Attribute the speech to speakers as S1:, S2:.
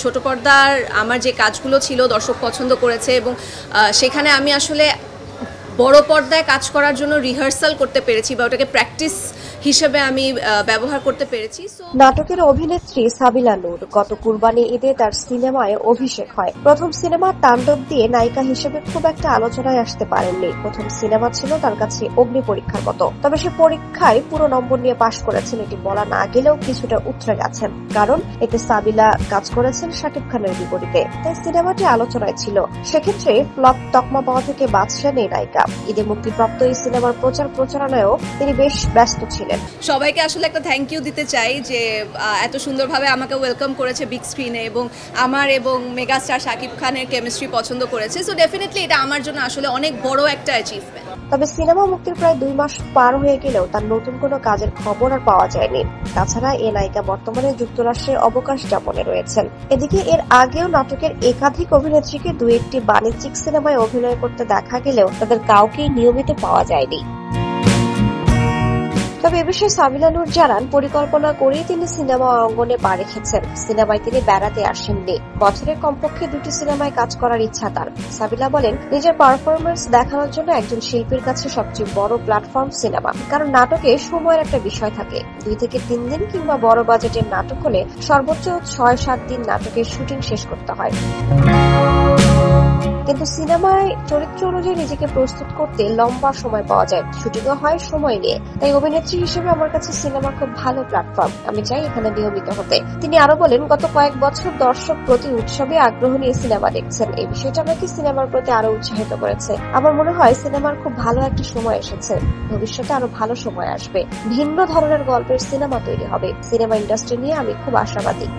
S1: ছোট পর্দার আমার যে কাজগুলো ছিল দর্শক পছন্দ করেছে এবং সেখানে আমি আসলে বড় পর্দায় কাজ করার জন্য রিহার্সাল করতে পেরেছি বা ওটাকে প্র্যাকটিস হিসেবে আমি ব্যবহার করতে পেরেছি।
S2: নাটকের অভিনেত্রী সাবিলা নূর গত কুরবানি ঈদে তার সিনেমায় অভিষেক হয়। প্রথম সিনেমা তাণ্ডব দিয়ে নায়িকা হিসেবে খুব একটা আলোচনায় আসতে পারেননি। প্রথম সিনেমা ছিল তার কাছে অগ্নি পরীক্ষার মতো, তবে সে পরীক্ষায় পুরো নম্বর নিয়ে পাশ করেছেন এটি বলা না গেলেও কিছুটা উতরে গেছেন, কারণ এতে সাবিলা কাজ করেছেন শাকিব খানের বিপরীতে, তাই সিনেমাটি আলোচনায় ছিল। সেক্ষেত্রে ফ্লপ তকমা পাওয়া থেকে বাঁচলেন এই নায়িকা। ঈদে মুক্তিপ্রাপ্ত এই সিনেমার প্রচারণায়ও তিনি বেশ ব্যস্ত ছিলেন।
S1: সবাইকে আসলে একটা থ্যাংক ইউ দিতে চাই যে এত সুন্দরভাবে আমাকে ওয়েলকাম করেছে বিগ স্ক্রিনে এবং আমার এবং মেগাস্টার শাকিব খানের কেমিস্ট্রি পছন্দ করেছে। সো ডেফিনেটলি এটা আমার জন্য আসলে অনেক বড় একটা অ্যাচিভমেন্ট।
S2: তবে সিনেমা মুক্তির প্রায় 2 মাস পার হয়ে গেলেও তার নতুন কোনো কাজের খবর আর পাওয়া যায়নি। তাছাড়া এই নায়িকা বর্তমানে যুক্তরাষ্ট্রে অবকাশ যাপনে রয়েছেন। এদিকে এর আগেও নাটকের একাধিক অভিনেত্রীকে 2-1টি বাণিজ্যিক সিনেমায় অভিনয় করতে দেখা গেলেও তাদের কাউকেই নিয়মিত পাওয়া যায়নি। তবে এ বিষয়ে সাবিলা নূর জানান, পরিকল্পনা করেই তিনি সিনেমা অঙ্গনে পা রেখেছেন। সিনেমায় তিনি বেড়াতে আসেননি। বছরে কমপক্ষে 2টি সিনেমায় কাজ করার ইচ্ছা তার। সাবিলা বলেন, নিজের পারফরমেন্স দেখানোর জন্য একজন শিল্পীর কাছে সবচেয়ে বড় প্ল্যাটফর্ম সিনেমা, কারণ নাটকে সময়ের একটা বিষয় থাকে। 2 থেকে 3 দিন কিংবা বড় বাজেটের নাটক হলে সর্বোচ্চ 6-7 দিন নাটকের শুটিং শেষ করতে হয়। কিন্তু সিনেমায় চরিত্র অনুযায়ী নিজেকে প্রস্তুত করতে লম্বা সময় পাওয়া যায়, শুটিংও হয় সময় নিয়ে। তাই অভিনেত্রী হিসেবে আমার কাছে সিনেমা খুব ভালো প্ল্যাটফর্ম, আমি চাই এখানে নিয়মিত হতে। তিনি আরো বলেন, গত কয়েক বছর দর্শক প্রতি উৎসবে আগ্রহ নিয়ে সিনেমা দেখছেন। এই বিষয়টা আমাকে সিনেমার প্রতি আরো উৎসাহিত করেছে। আমার মনে হয় সিনেমার খুব ভালো একটা সময় এসেছে, ভবিষ্যতে আরো ভালো সময় আসবে, ভিন্ন ধরনের গল্পের সিনেমা তৈরি হবে। সিনেমা ইন্ডাস্ট্রি নিয়ে আমি খুব আশাবাদী।